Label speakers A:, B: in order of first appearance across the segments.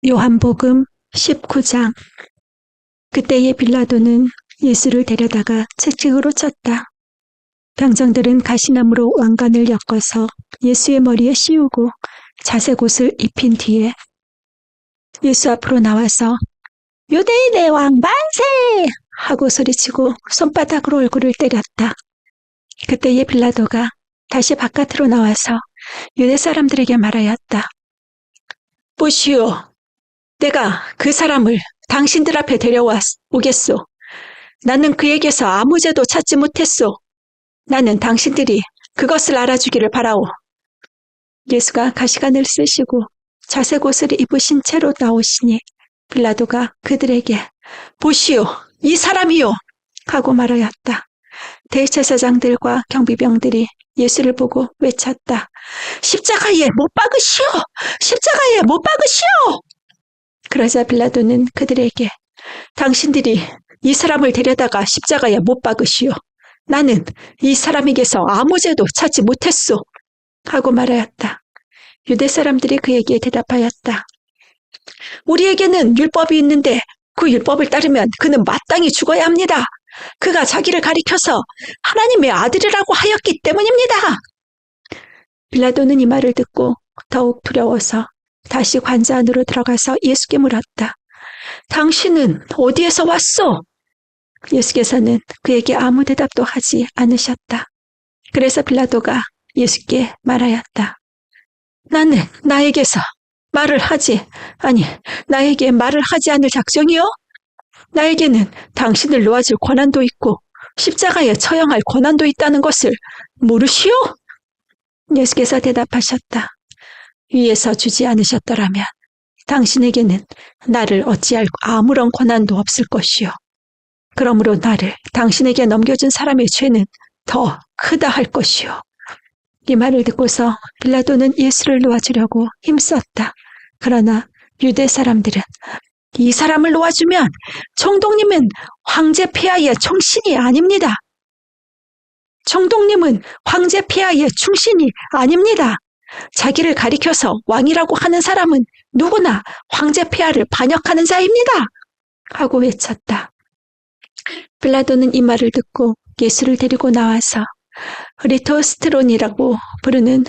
A: 요한복음 19장. 그때의 빌라도는 예수를 데려다가 채찍으로 쳤다. 병정들은 가시나무로 왕관을 엮어서 예수의 머리에 씌우고 자색옷을 입힌 뒤에 예수 앞으로 나와서 유대인의 왕 만세! 하고 소리치고 손바닥으로 얼굴을 때렸다. 그때의 빌라도가 다시 바깥으로 나와서 유대 사람들에게 말하였다. 보시오, 내가 그 사람을 당신들 앞에 데려오겠소. 나는 그에게서 아무 죄도 찾지 못했소. 나는 당신들이 그것을 알아주기를 바라오. 예수가 가시관을 쓰시고 자색 옷을 입으신 채로 나오시니 빌라도가 그들에게 보시오, 이 사람이요! 하고 말하였다. 대제사장들과 경비병들이 예수를 보고 외쳤다. 십자가에 못 박으시오! 십자가에 못 박으시오! 그러자 빌라도는 그들에게 당신들이 이 사람을 데려다가 십자가에 못 박으시오. 나는 이 사람에게서 아무 죄도 찾지 못했소. 하고 말하였다. 유대 사람들이 그에게 대답하였다. 우리에게는 율법이 있는데 그 율법을 따르면 그는 마땅히 죽어야 합니다. 그가 자기를 가리켜서 하나님의 아들이라고 하였기 때문입니다. 빌라도는 이 말을 듣고 더욱 두려워서 다시 관자 안으로 들어가서 예수께 물었다. 당신은 어디에서 왔소? 예수께서는 그에게 아무 대답도 하지 않으셨다. 그래서 빌라도가 예수께 말하였다. 나는 나에게 말을 하지 않을 작정이요? 나에게는 당신을 놓아줄 권한도 있고 십자가에 처형할 권한도 있다는 것을 모르시오? 예수께서 대답하셨다. 위에서 주지 않으셨더라면 당신에게는 나를 어찌할 아무런 권한도 없을 것이요. 그러므로 나를 당신에게 넘겨준 사람의 죄는 더 크다 할 것이요. 이 말을 듣고서 빌라도는 예수를 놓아주려고 힘썼다. 그러나 유대 사람들은 이 사람을 놓아주면 총독님은 황제 폐하의 충신이 아닙니다. 총독님은 황제 폐하의 충신이 아닙니다. 자기를 가리켜서 왕이라고 하는 사람은 누구나 황제 폐하를 반역하는 자입니다. 하고 외쳤다. 빌라도는 이 말을 듣고 예수를 데리고 나와서 리토스트론이라고 부르는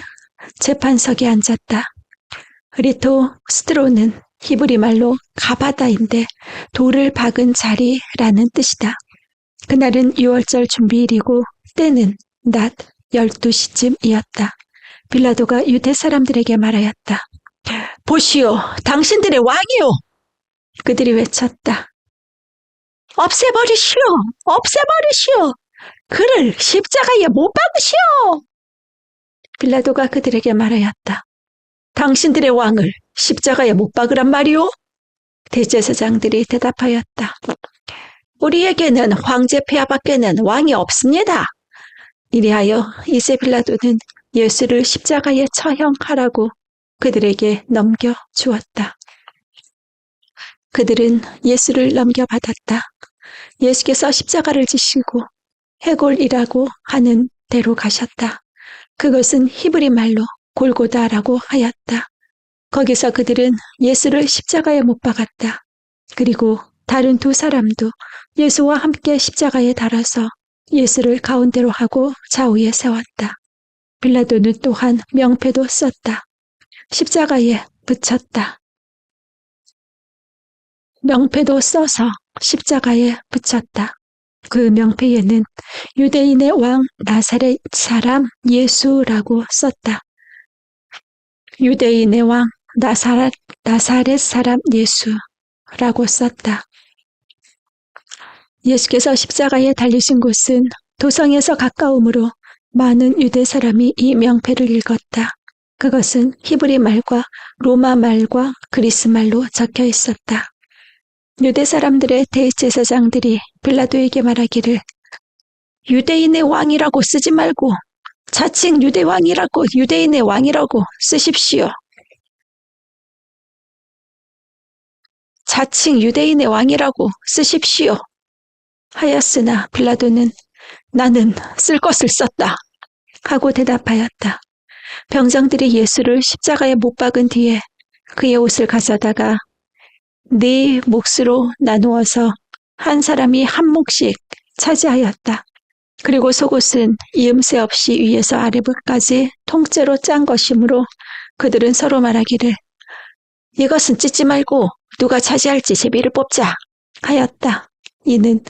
A: 재판석에 앉았다. 리토스트론은 히브리 말로 가바다인데 돌을 박은 자리라는 뜻이다. 그날은 6월절 준비일이고 때는 낮 12시쯤이었다. 빌라도가 유대 사람들에게 말하였다. 보시오, 당신들의 왕이요! 그들이 외쳤다. 없애버리시오! 없애버리시오! 그를 십자가에 못 박으시오! 빌라도가 그들에게 말하였다. 당신들의 왕을 십자가에 못 박으란 말이오? 대제사장들이 대답하였다. 우리에게는 황제 폐하밖에는 왕이 없습니다. 이리하여 이제 빌라도는 예수를 십자가에 처형하라고 그들에게 넘겨주었다. 그들은 예수를 넘겨받았다. 예수께서 십자가를 지시고 해골이라고 하는 데로 가셨다. 그것은 히브리 말로 골고다라고 하였다. 거기서 그들은 예수를 십자가에 못 박았다. 그리고 다른 두 사람도 예수와 함께 십자가에 달아서 예수를 가운데로 하고 좌우에 세웠다. 빌라도는 또한 명패도 썼다. 십자가에 붙였다. 명패도 써서 십자가에 붙였다. 그 명패에는 유대인의 왕 나사렛 사람 예수라고 썼다. 유대인의 왕 나사렛 사람 예수라고 썼다. 예수께서 십자가에 달리신 곳은 도성에서 가까우므로 많은 유대 사람이 이 명패를 읽었다. 그것은 히브리 말과 로마 말과 그리스 말로 적혀 있었다. 유대 사람들의 대제사장들이 빌라도에게 말하기를 유대인의 왕이라고 쓰지 말고 자칭 유대인의 왕이라고 쓰십시오. 자칭 유대인의 왕이라고 쓰십시오. 하였으나 빌라도는 나는 쓸 것을 썼다 하고 대답하였다. 병정들이 예수를 십자가에 못 박은 뒤에 그의 옷을 가져다가 네 몫으로 나누어서 한 사람이 한 몫씩 차지하였다. 그리고 속옷은 이음새 없이 위에서 아래부까지 통째로 짠 것이므로 그들은 서로 말하기를 이것은 찢지 말고 누가 차지할지 제비를 뽑자 하였다. 이는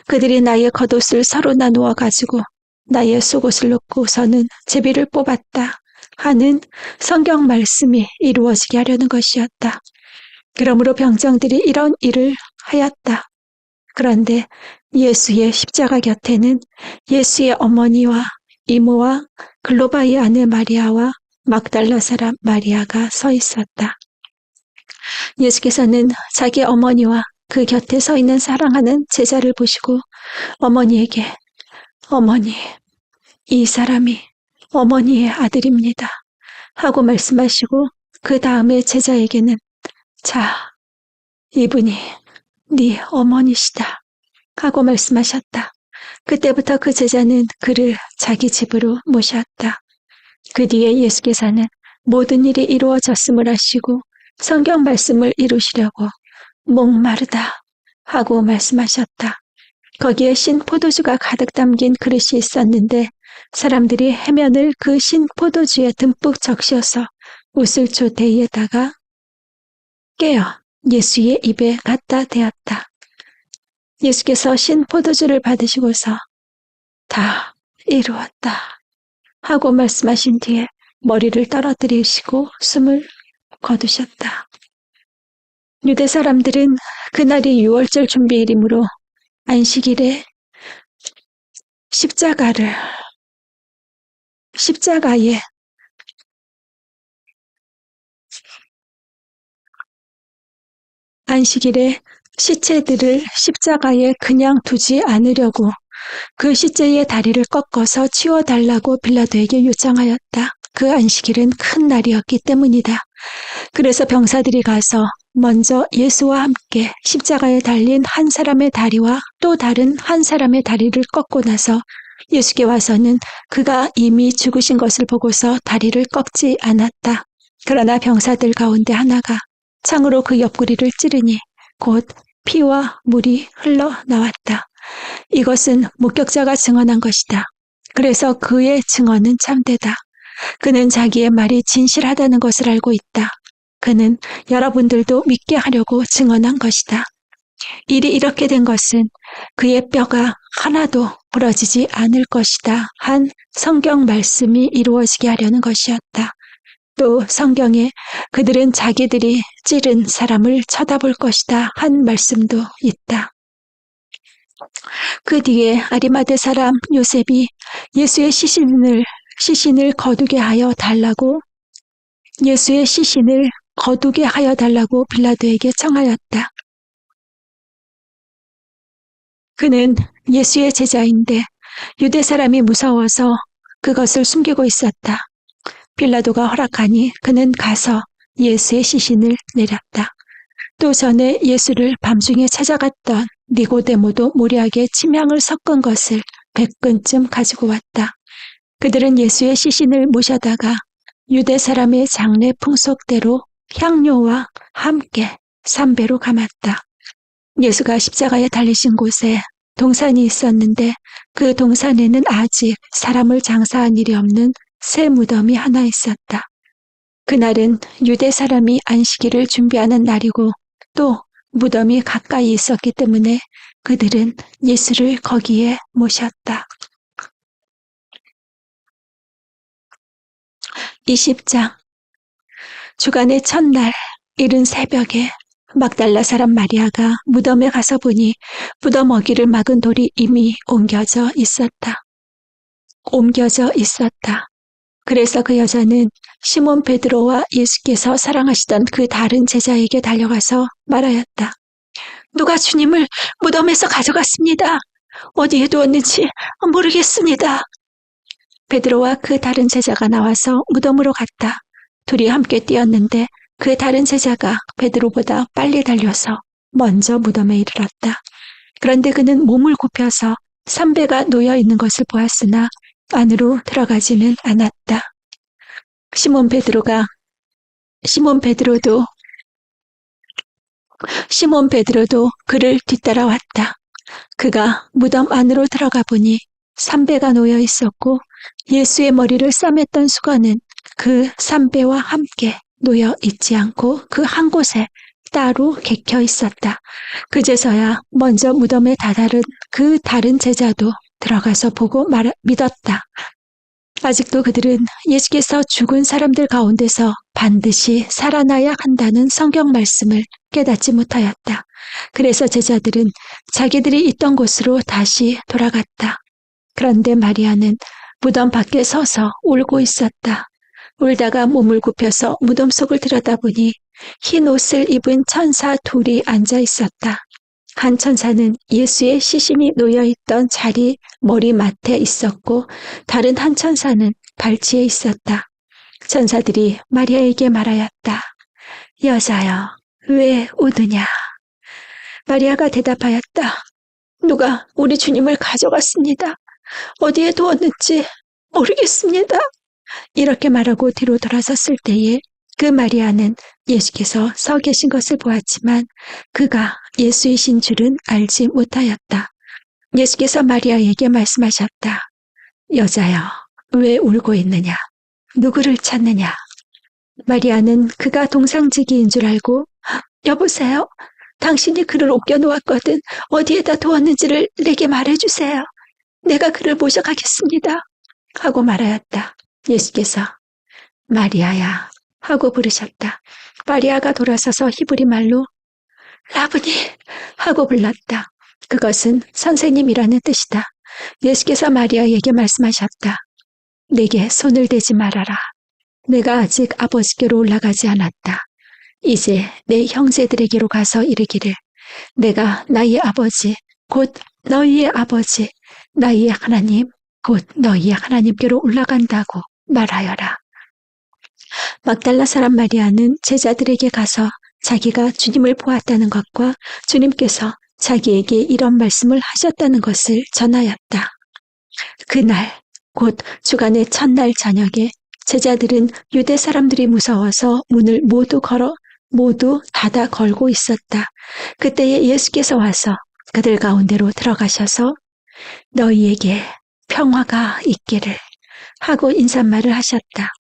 A: 그들이 나의 겉옷을 서로 나누어 가지고 나의 속옷을 놓고서는 제비를 뽑았다 하는 성경 말씀이 이루어지게 하려는 것이었다. 그러므로 병정들이 이런 일을 하였다. 그런데 예수의 십자가 곁에는 예수의 어머니와 이모와 글로바의 아내 마리아와 막달라 사람 마리아가 서 있었다. 예수께서는 자기 어머니와 그 곁에 서 있는 사랑하는 제자를 보시고 어머니에게 어머니, 이 사람이 어머니의 아들입니다 하고 말씀하시고 그 다음에 제자에게는 자, 이분이 네 어머니시다 하고 말씀하셨다. 그때부터 그 제자는 그를 자기 집으로 모셨다. 그 뒤에 예수께서는 모든 일이 이루어졌음을 아시고 성경 말씀을 이루시려고 목마르다 하고 말씀하셨다. 거기에 신 포도주가 가득 담긴 그릇이 있었는데 사람들이 해면을 그 신 포도주에 듬뿍 적셔서 우슬초대에다가 깨어 예수의 입에 갖다 대었다. 예수께서 신 포도주를 받으시고서 다 이루었다 하고 말씀하신 뒤에 머리를 떨어뜨리시고 숨을 거두셨다. 유대 사람들은 그날이 유월절 준비일이므로 안식일에 십자가에 안식일에 시체들을 십자가에 그냥 두지 않으려고 그 시체의 다리를 꺾어서 치워달라고 빌라도에게 요청하였다. 그 안식일은 큰 날이었기 때문이다. 그래서 병사들이 가서 먼저 예수와 함께 십자가에 달린 한 사람의 다리와 또 다른 한 사람의 다리를 꺾고 나서 예수께 와서는 그가 이미 죽으신 것을 보고서 다리를 꺾지 않았다. 그러나 병사들 가운데 하나가 창으로 그 옆구리를 찌르니 곧 피와 물이 흘러나왔다. 이것은 목격자가 증언한 것이다. 그래서 그의 증언은 참되다. 그는 자기의 말이 진실하다는 것을 알고 있다. 그는 여러분들도 믿게 하려고 증언한 것이다. 일이 이렇게 된 것은 그의 뼈가 하나도 부러지지 않을 것이다 한 성경 말씀이 이루어지게 하려는 것이었다. 또 성경에 그들은 자기들이 찌른 사람을 쳐다볼 것이다 한 말씀도 있다. 그 뒤에 아리마대 사람 요셉이 예수의 시신을 거두게 하여 달라고 빌라도에게 청하였다. 그는 예수의 제자인데 유대 사람이 무서워서 그것을 숨기고 있었다. 빌라도가 허락하니 그는 가서 예수의 시신을 내렸다. 또 전에 예수를 밤중에 찾아갔던 니고데모도 무리하게 침향을 섞은 것을 100근쯤 가지고 왔다. 그들은 예수의 시신을 모셔다가 유대 사람의 장례 풍속대로 향료와 함께 삼배로 감았다. 예수가 십자가에 달리신 곳에 동산이 있었는데 그 동산에는 아직 사람을 장사한 일이 없는 새 무덤이 하나 있었다. 그날은 유대 사람이 안식일을 준비하는 날이고 또 무덤이 가까이 있었기 때문에 그들은 예수를 거기에 모셨다. 20장 주간의 첫날 이른 새벽에 막달라 사람 마리아가 무덤에 가서 보니 무덤 어귀를 막은 돌이 이미 옮겨져 있었다. 그래서 그 여자는 시몬 베드로와 예수께서 사랑하시던 그 다른 제자에게 달려가서 말하였다. 누가 주님을 무덤에서 가져갔습니다. 어디에 두었는지 모르겠습니다. 베드로와 그 다른 제자가 나와서 무덤으로 갔다. 둘이 함께 뛰었는데 그 다른 제자가 베드로보다 빨리 달려서 먼저 무덤에 이르렀다. 그런데 그는 몸을 굽혀서 삼배가 놓여 있는 것을 보았으나 안으로 들어가지는 않았다. 시몬 베드로도 시몬 베드로도 그를 뒤따라왔다. 그가 무덤 안으로 들어가 보니 삼배가 놓여 있었고 예수의 머리를 싸맸던 수건은 그 삼배와 함께 놓여 있지 않고 그 한 곳에 따로 개켜 있었다. 그제서야 먼저 무덤에 다다른 그 다른 제자도 들어가서 보고 믿었다. 아직도 그들은 예수께서 죽은 사람들 가운데서 반드시 살아나야 한다는 성경 말씀을 깨닫지 못하였다. 그래서 제자들은 자기들이 있던 곳으로 다시 돌아갔다. 그런데 마리아는 무덤 밖에 서서 울고 있었다. 울다가 몸을 굽혀서 무덤 속을 들여다보니 흰 옷을 입은 천사 둘이 앉아 있었다. 한 천사는 예수의 시신이 놓여있던 자리 머리맡에 있었고 다른 한 천사는 발치에 있었다. 천사들이 마리아에게 말하였다. 여자여, 왜 우느냐? 마리아가 대답하였다. 누가 우리 주님을 가져갔습니다. 어디에 두었는지 모르겠습니다. 이렇게 말하고 뒤로 돌아섰을 때에 그 마리아는 예수께서 서 계신 것을 보았지만 그가 예수이신 줄은 알지 못하였다. 예수께서 마리아에게 말씀하셨다. 여자여, 왜 울고 있느냐? 누구를 찾느냐? 마리아는 그가 동상지기인 줄 알고 여보세요. 당신이 그를 옮겨놓았거든. 어디에다 두었는지를 내게 말해주세요. 내가 그를 모셔가겠습니다. 하고 말하였다. 예수께서 마리아야 하고 부르셨다. 마리아가 돌아서서 히브리 말로 라브니 하고 불렀다. 그것은 선생님이라는 뜻이다. 예수께서 마리아에게 말씀하셨다. 내게 손을 대지 말아라. 내가 아직 아버지께로 올라가지 않았다. 이제 내 형제들에게로 가서 이르기를 내가 나의 아버지 곧 너희의 아버지 나의 하나님 곧 너희의 하나님께로 올라간다고 말하여라. 막달라 사람 마리아는 제자들에게 가서 자기가 주님을 보았다는 것과 주님께서 자기에게 이런 말씀을 하셨다는 것을 전하였다. 그날 곧 주간의 첫날 저녁에 제자들은 유대 사람들이 무서워서 문을 모두 닫아 걸고 있었다. 그때에 예수께서 와서 그들 가운데로 들어가셔서 너희에게 평화가 있기를 하고 인사말을 하셨다.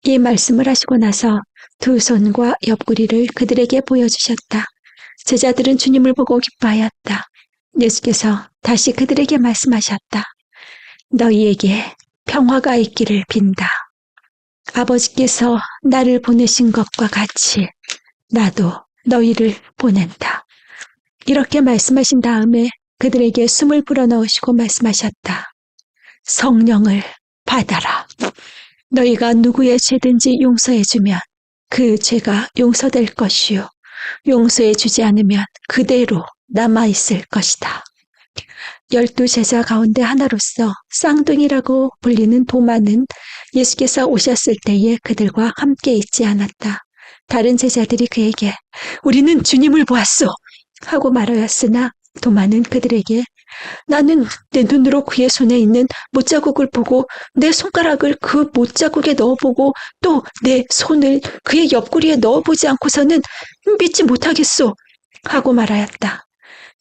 A: 이 말씀을 하시고 나서 두 손과 옆구리를 그들에게 보여주셨다. 제자들은 주님을 보고 기뻐하였다. 예수께서 다시 그들에게 말씀하셨다. 너희에게 평화가 있기를 빈다. 아버지께서 나를 보내신 것과 같이 나도 너희를 보낸다. 이렇게 말씀하신 다음에 그들에게 숨을 불어넣으시고 말씀하셨다. 성령을 받아라. 너희가 누구의 죄든지 용서해주면 그 죄가 용서될 것이요. 용서해주지 않으면 그대로 남아있을 것이다. 12 제자 가운데 하나로서 쌍둥이라고 불리는 도마는 예수께서 오셨을 때에 그들과 함께 있지 않았다. 다른 제자들이 그에게 우리는 주님을 보았소 하고 말하였으나 도마는 그들에게 나는 내 눈으로 그의 손에 있는 못자국을 보고 내 손가락을 그 못자국에 넣어보고 또 내 손을 그의 옆구리에 넣어보지 않고서는 믿지 못하겠소 하고 말하였다.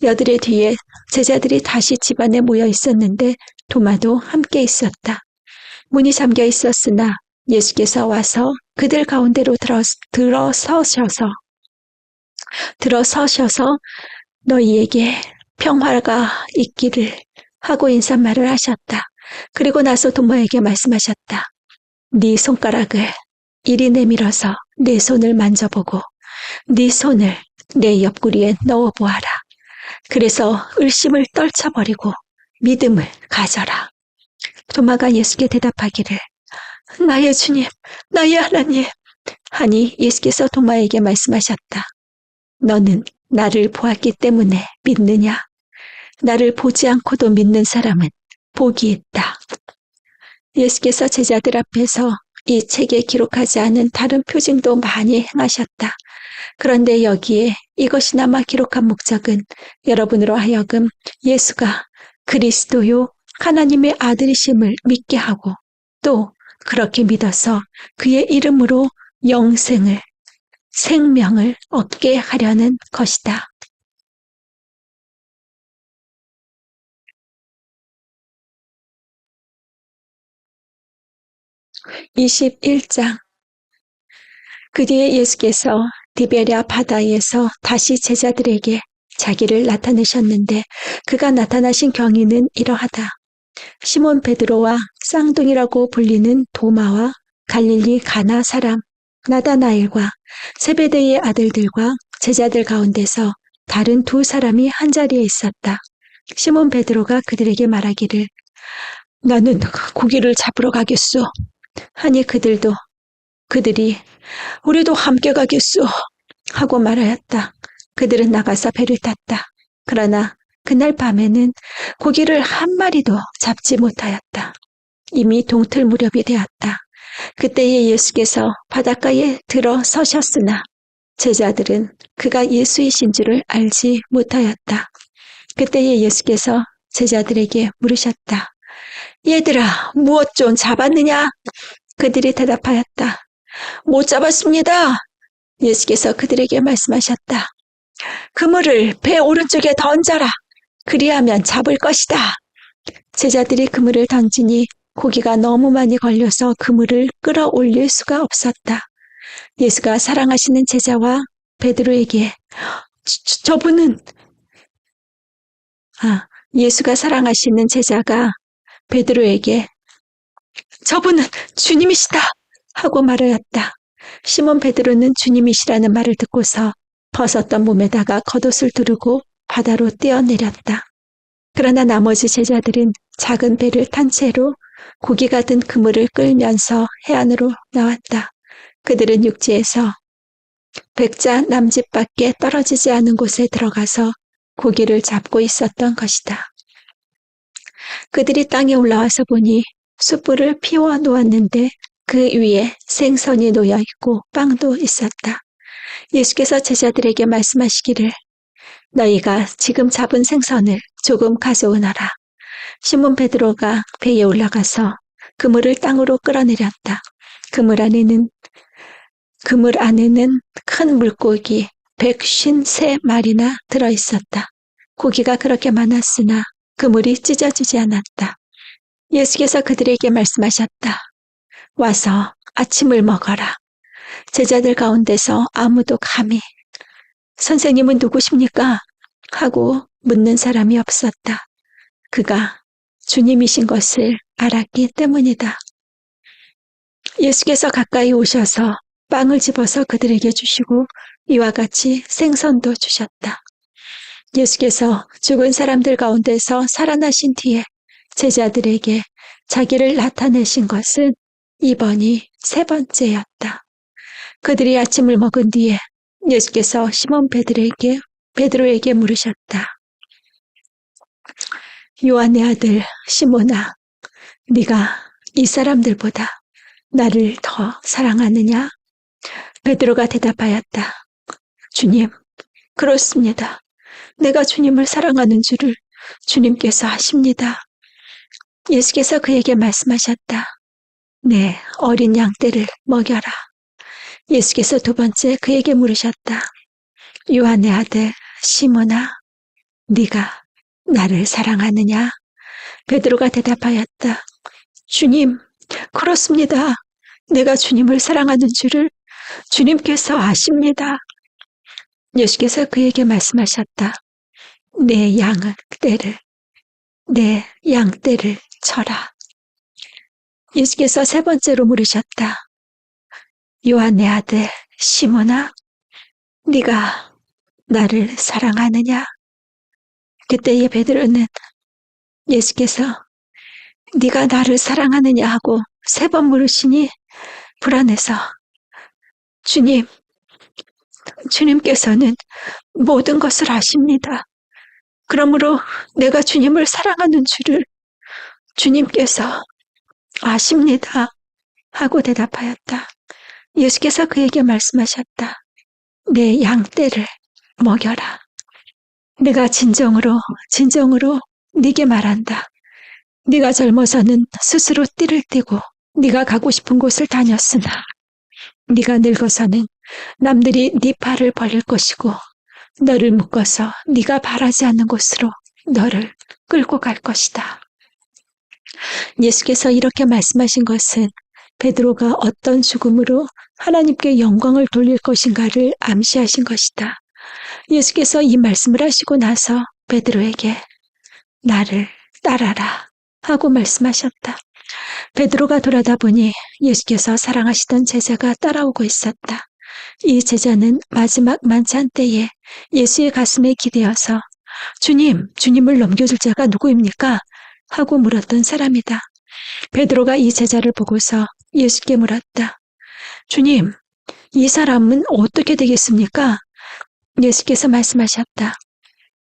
A: 여들의 뒤에 제자들이 다시 집안에 모여 있었는데 도마도 함께 있었다. 문이 잠겨 있었으나 예수께서 와서 그들 가운데로 들어서셔서 너희에게 평화가 있기를 하고 인사말을 하셨다. 그리고 나서 도마에게 말씀하셨다. 네 손가락을 이리 내밀어서 내 손을 만져보고 네 손을 내 옆구리에 넣어보아라. 그래서 의심을 떨쳐버리고 믿음을 가져라. 도마가 예수께 대답하기를 나의 주님, 나의 하나님 하니 예수께서 도마에게 말씀하셨다. 너는 나를 보았기 때문에 믿느냐? 나를 보지 않고도 믿는 사람은 복이 있다. 예수께서 제자들 앞에서 이 책에 기록하지 않은 다른 표징도 많이 행하셨다. 그런데 여기에 이것이나마 기록한 목적은 여러분으로 하여금 예수가 그리스도요 하나님의 아들이심을 믿게 하고 또 그렇게 믿어서 그의 이름으로 영생을 생명을 얻게 하려는 것이다. 21장. 그 뒤에 예수께서 디베랴 바다에서 다시 제자들에게 자기를 나타내셨는데 그가 나타나신 경위는 이러하다. 시몬 베드로와 쌍둥이라고 불리는 도마와 갈릴리 가나 사람 나다나엘과 세베대의 아들들과 제자들 가운데서 다른 두 사람이 한자리에 있었다. 시몬 베드로가 그들에게 말하기를 나는 고기를 잡으러 가겠소. 하니 그들이 우리도 함께 가겠소 하고 말하였다. 그들은 나가서 배를 탔다. 그러나 그날 밤에는 고기를 한 마리도 잡지 못하였다. 이미 동틀 무렵이 되었다. 그때에 예수께서 바닷가에 들어서셨으나 제자들은 그가 예수이신 줄을 알지 못하였다. 그때에 예수께서 제자들에게 물으셨다. 얘들아, 무엇 좀 잡았느냐? 그들이 대답하였다. 못 잡았습니다. 예수께서 그들에게 말씀하셨다. 그물을 배 오른쪽에 던져라. 그리하면 잡을 것이다. 제자들이 그물을 던지니 고기가 너무 많이 걸려서 그물을 끌어올릴 수가 없었다. 예수가 사랑하시는 제자와 베드로에게 예수가 사랑하시는 제자가 베드로에게 저분은 주님이시다 하고 말하였다. 시몬 베드로는 주님이시라는 말을 듣고서 벗었던 몸에다가 겉옷을 두르고 바다로 뛰어내렸다. 그러나 나머지 제자들은 작은 배를 탄 채로 고기가 든 그물을 끌면서 해안으로 나왔다. 그들은 육지에서 100자 남짓밖에 떨어지지 않은 곳에 들어가서 고기를 잡고 있었던 것이다. 그들이 땅에 올라와서 보니 숯불을 피워 놓았는데 그 위에 생선이 놓여 있고 빵도 있었다. 예수께서 제자들에게 말씀하시기를 너희가 지금 잡은 생선을 조금 가져오너라. 시몬 베드로가 배에 올라가서 그물을 땅으로 끌어내렸다. 그물 안에는 큰 물고기 153마리나 들어있었다. 고기가 그렇게 많았으나 그물이 찢어지지 않았다. 예수께서 그들에게 말씀하셨다. 와서 아침을 먹어라. 제자들 가운데서 아무도 감히 선생님은 누구십니까? 하고 묻는 사람이 없었다. 그가 주님이신 것을 알았기 때문이다. 예수께서 가까이 오셔서 빵을 집어서 그들에게 주시고 이와 같이 생선도 주셨다. 예수께서 죽은 사람들 가운데서 살아나신 뒤에 제자들에게 자기를 나타내신 것은 이번이 세 번째였다. 그들이 아침을 먹은 뒤에 예수께서 시몬 베드로에게 물으셨다. 요한의 아들 시몬아, 네가 이 사람들보다 나를 더 사랑하느냐? 베드로가 대답하였다. 주님, 그렇습니다. 내가 주님을 사랑하는 줄을 주님께서 아십니다. 예수께서 그에게 말씀하셨다. 네, 어린 양떼를 먹여라. 예수께서 두 번째 그에게 물으셨다. 요한의 아들 시몬아, 네가 나를 사랑하느냐? 베드로가 대답하였다. 주님, 그렇습니다. 내가 주님을 사랑하는 줄을 주님께서 아십니다. 예수께서 그에게 말씀하셨다. 내 양떼를 쳐라. 예수께서 세 번째로 물으셨다. 요한의 아들 시몬아, 네가 나를 사랑하느냐? 그때의 베드로는 예수께서 네가 나를 사랑하느냐 하고 세 번 물으시니 불안해서 주님께서는 모든 것을 아십니다. 그러므로 내가 주님을 사랑하는 줄을 주님께서 아십니다. 하고 대답하였다. 예수께서 그에게 말씀하셨다. 내 양떼를 먹여라. 내가 진정으로 네게 말한다. 네가 젊어서는 스스로 띠를 띠고 네가 가고 싶은 곳을 다녔으나 네가 늙어서는 남들이 네 팔을 벌릴 것이고 너를 묶어서 네가 바라지 않는 곳으로 너를 끌고 갈 것이다. 예수께서 이렇게 말씀하신 것은 베드로가 어떤 죽음으로 하나님께 영광을 돌릴 것인가를 암시하신 것이다. 예수께서 이 말씀을 하시고 나서 베드로에게 나를 따라라 하고 말씀하셨다. 베드로가 돌아다 보니 예수께서 사랑하시던 제자가 따라오고 있었다. 이 제자는 마지막 만찬 때에 예수의 가슴에 기대어서 주님을 넘겨줄 자가 누구입니까? 하고 물었던 사람이다. 베드로가 이 제자를 보고서 예수께 물었다. 주님, 이 사람은 어떻게 되겠습니까? 예수께서 말씀하셨다.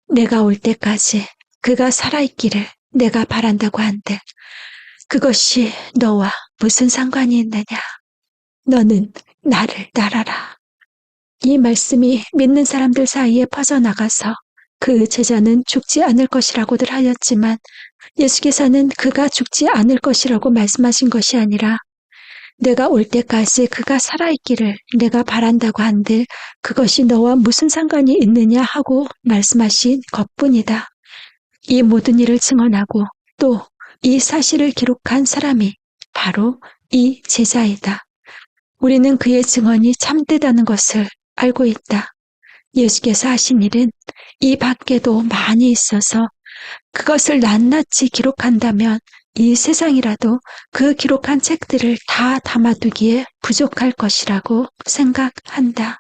A: 내가 올 때까지 그가 살아있기를 내가 바란다고 한들 그것이 너와 무슨 상관이 있느냐? 너는 나를 따라라. 이 말씀이 믿는 사람들 사이에 퍼져나가서 그 제자는 죽지 않을 것이라고들 하였지만 예수께서는 그가 죽지 않을 것이라고 말씀하신 것이 아니라 내가 올 때까지 그가 살아있기를 내가 바란다고 한들 그것이 너와 무슨 상관이 있느냐 하고 말씀하신 것뿐이다. 이 모든 일을 증언하고 또 이 사실을 기록한 사람이 바로 이 제자이다. 우리는 그의 증언이 참되다는 것을 알고 있다. 예수께서 하신 일은 이 밖에도 많이 있어서 그것을 낱낱이 기록한다면 이 세상이라도 그 기록한 책들을 다 담아두기에 부족할 것이라고 생각한다.